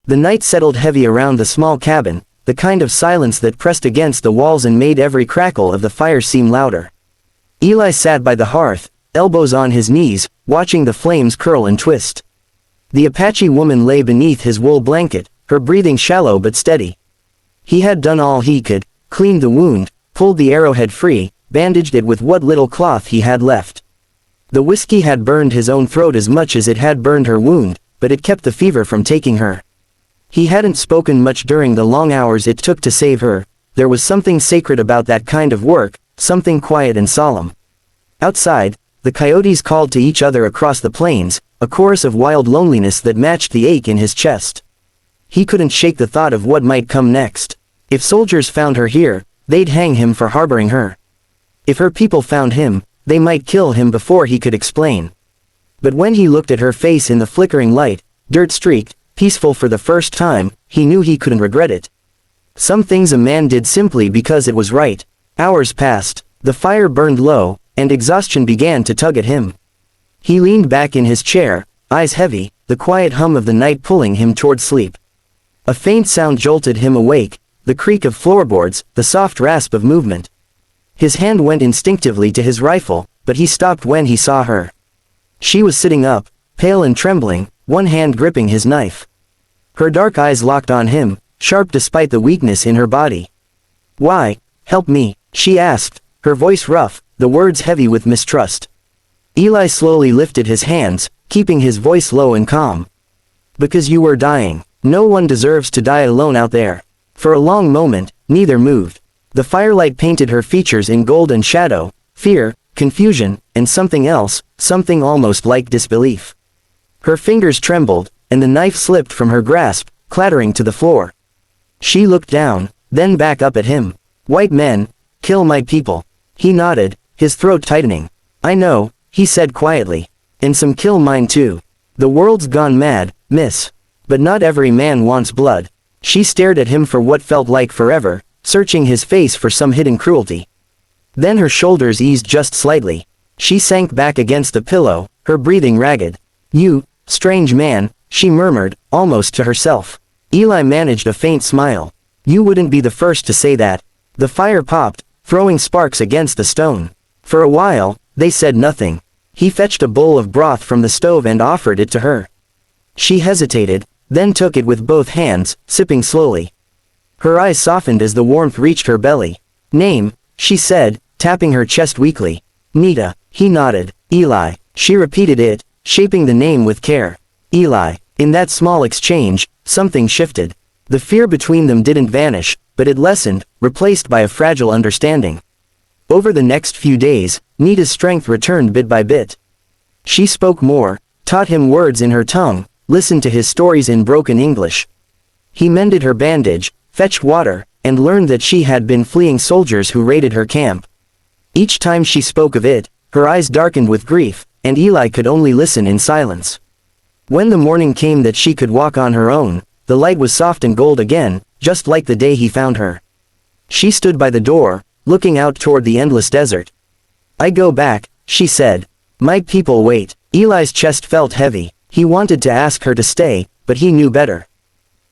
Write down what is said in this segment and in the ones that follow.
The night settled heavy around the small cabin, the kind of silence that pressed against the walls and made every crackle of the fire seem louder. Eli sat by the hearth, elbows on his knees, watching the flames curl and twist. The Apache woman lay beneath his wool blanket, her breathing shallow but steady. He had done all he could, cleaned the wound, pulled the arrowhead free, bandaged it with what little cloth he had left. The whiskey had burned his own throat as much as it had burned her wound, but it kept the fever from taking her. He hadn't spoken much during the long hours it took to save her. There was something sacred about that kind of work, something quiet and solemn. Outside, the coyotes called to each other across the plains, a chorus of wild loneliness that matched the ache in his chest. He couldn't shake the thought of what might come next. If soldiers found her here, they'd hang him for harboring her. If her people found him, they might kill him before he could explain. But when he looked at her face in the flickering light, dirt-streaked, peaceful for the first time, he knew he couldn't regret it. Some things a man did simply because it was right. Hours passed, the fire burned low, and exhaustion began to tug at him. He leaned back in his chair, eyes heavy, the quiet hum of the night pulling him toward sleep. A faint sound jolted him awake, the creak of floorboards, the soft rasp of movement. His hand went instinctively to his rifle, but he stopped when he saw her. She was sitting up, pale and trembling, one hand gripping his knife. Her dark eyes locked on him, sharp despite the weakness in her body. "Why, help me," she asked, her voice rough, the words heavy with mistrust. Eli slowly lifted his hands, keeping his voice low and calm. "Because you were dying. No one deserves to die alone out there." For a long moment, neither moved. The firelight painted her features in gold and shadow, fear, confusion, and something else, something almost like disbelief. Her fingers trembled, and the knife slipped from her grasp, clattering to the floor. She looked down, then back up at him. "White men, kill my people." He nodded, his throat tightening. "I know," he said quietly. "And some kill mine too. The world's gone mad, miss. But not every man wants blood." She stared at him for what felt like forever, searching his face for some hidden cruelty. Then her shoulders eased just slightly. She sank back against the pillow, her breathing ragged. "You, strange man," she murmured, almost to herself. Eli managed a faint smile. "You wouldn't be the first to say that." The fire popped, throwing sparks against the stone. For a while, they said nothing. He fetched a bowl of broth from the stove and offered it to her. She hesitated, then took it with both hands, sipping slowly. Her eyes softened as the warmth reached her belly. "Name," she said, tapping her chest weakly. "Nita," he nodded. "Eli." She repeated it, shaping the name with care. "Eli." In that small exchange, something shifted. The fear between them didn't vanish, but it lessened, replaced by a fragile understanding. Over the next few days, Nita's strength returned bit by bit. She spoke more, taught him words in her tongue, listened to his stories in broken English. He mended her bandage, fetched water, and learned that she had been fleeing soldiers who raided her camp. Each time she spoke of it, her eyes darkened with grief, and Eli could only listen in silence. When the morning came that she could walk on her own, the light was soft and gold again, just like the day he found her. She stood by the door, looking out toward the endless desert. "I go back," she said. "My people wait." Eli's chest felt heavy. He wanted to ask her to stay, but he knew better.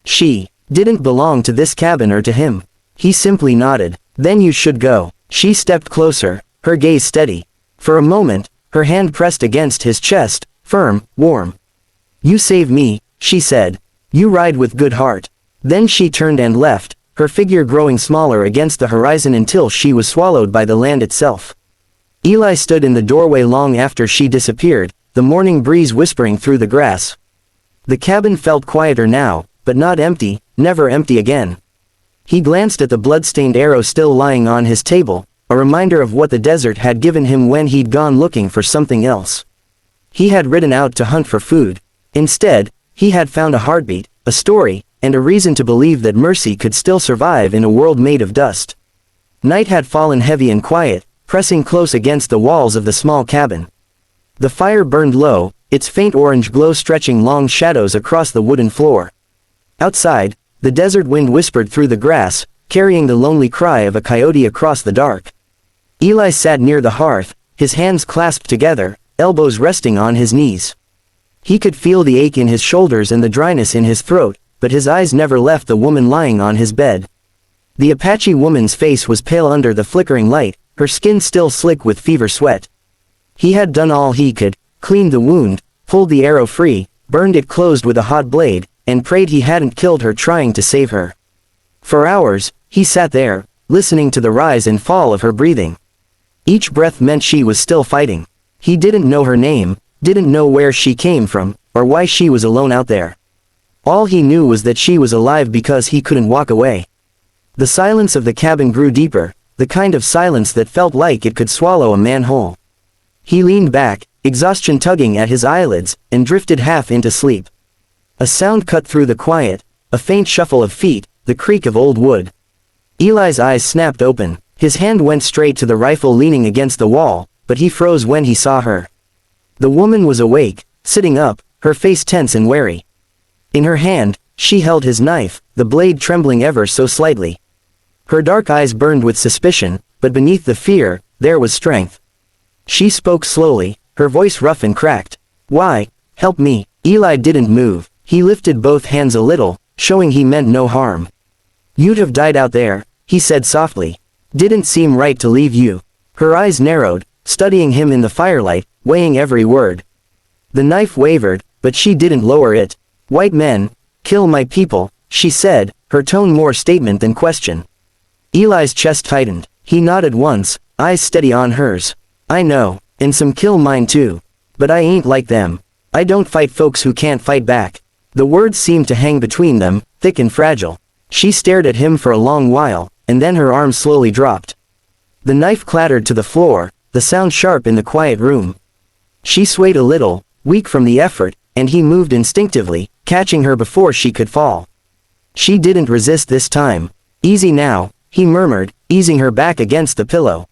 She didn't belong to this cabin or to him. He simply nodded. "Then you should go." She stepped closer, her gaze steady. For a moment, her hand pressed against his chest, firm, warm. "You save me," she said. "You ride with good heart." Then she turned and left, her figure growing smaller against the horizon until she was swallowed by the land itself. Eli stood in the doorway long after she disappeared, the morning breeze whispering through the grass. The cabin felt quieter now, but not empty, never empty again. He glanced at the blood-stained arrow still lying on his table, a reminder of what the desert had given him when he'd gone looking for something else. He had ridden out to hunt for food. Instead, he had found a heartbeat, a story, and a reason to believe that mercy could still survive in a world made of dust. Night had fallen heavy and quiet, pressing close against the walls of the small cabin. The fire burned low, its faint orange glow stretching long shadows across the wooden floor. Outside, the desert wind whispered through the grass, carrying the lonely cry of a coyote across the dark. Eli sat near the hearth, his hands clasped together, elbows resting on his knees. He could feel the ache in his shoulders and the dryness in his throat, but his eyes never left the woman lying on his bed. The Apache woman's face was pale under the flickering light, her skin still slick with fever sweat. He had done all he could, cleaned the wound, pulled the arrow free, burned it closed with a hot blade, and prayed he hadn't killed her trying to save her. For hours, he sat there, listening to the rise and fall of her breathing. Each breath meant she was still fighting. He didn't know her name, didn't know where she came from, or why she was alone out there. All he knew was that she was alive because he couldn't walk away. The silence of the cabin grew deeper, the kind of silence that felt like it could swallow a man whole. He leaned back, exhaustion tugging at his eyelids, and drifted half into sleep. A sound cut through the quiet, a faint shuffle of feet, the creak of old wood. Eli's eyes snapped open, his hand went straight to the rifle leaning against the wall, but he froze when he saw her. The woman was awake, sitting up, her face tense and wary. In her hand, she held his knife, the blade trembling ever so slightly. Her dark eyes burned with suspicion, but beneath the fear, there was strength. She spoke slowly, her voice rough and cracked. "Why? Help me." Eli didn't move, he lifted both hands a little, showing he meant no harm. "You'd have died out there," he said softly. "Didn't seem right to leave you." Her eyes narrowed, studying him in the firelight, weighing every word. The knife wavered, but she didn't lower it. "White men, kill my people," she said, her tone more statement than question. Eli's chest tightened. He nodded once, eyes steady on hers. "I know, and some kill mine too. But I ain't like them. I don't fight folks who can't fight back." The words seemed to hang between them, thick and fragile. She stared at him for a long while, and then her arm slowly dropped. The knife clattered to the floor, the sound sharp in the quiet room. She swayed a little, weak from the effort, and he moved instinctively, catching her before she could fall. She didn't resist this time. "Easy now," he murmured, easing her back against the pillow.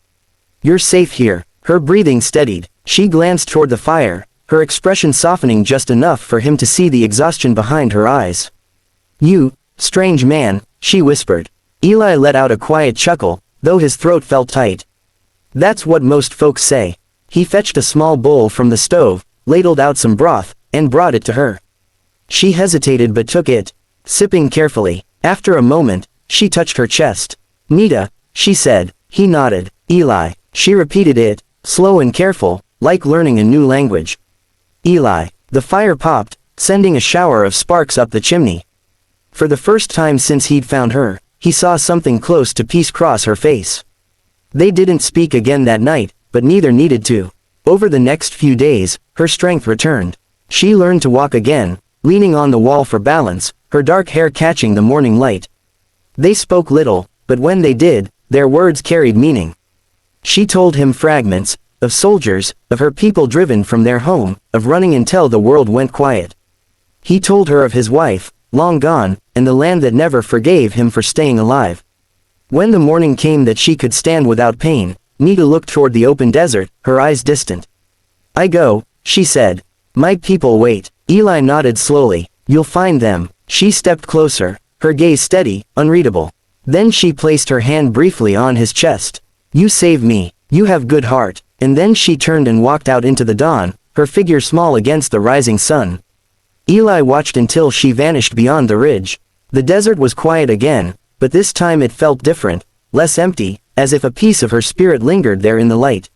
"You're safe here." Her breathing steadied. She glanced toward the fire, her expression softening just enough for him to see the exhaustion behind her eyes. "You, strange man," she whispered. Eli let out a quiet chuckle, though his throat felt tight. "That's what most folks say." He fetched a small bowl from the stove, ladled out some broth, and brought it to her. She hesitated but took it, sipping carefully. After a moment, she touched her chest. "Nita," she said. He nodded. "Eli." She repeated it, slow and careful, like learning a new language. "Eli." The fire popped, sending a shower of sparks up the chimney. For the first time since he'd found her, he saw something close to peace cross her face. They didn't speak again that night, but neither needed to. Over the next few days, her strength returned. She learned to walk again, leaning on the wall for balance, her dark hair catching the morning light. They spoke little, but when they did, their words carried meaning. She told him fragments, of soldiers, of her people driven from their home, of running until the world went quiet. He told her of his wife, long gone, and the land that never forgave him for staying alive. When the morning came that she could stand without pain, Nita looked toward the open desert, her eyes distant. "I go," she said. "My people wait." Eli nodded slowly. "You'll find them." She stepped closer, her gaze steady, unreadable. Then she placed her hand briefly on his chest. "You save me. You have good heart." And then she turned and walked out into the dawn, her figure small against the rising sun. Eli watched until she vanished beyond the ridge. The desert was quiet again, but this time it felt different, less empty, as if a piece of her spirit lingered there in the light.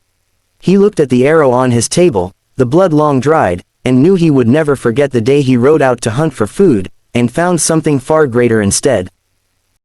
He looked at the arrow on his table, the blood long dried, and knew he would never forget the day he rode out to hunt for food, and found something far greater instead.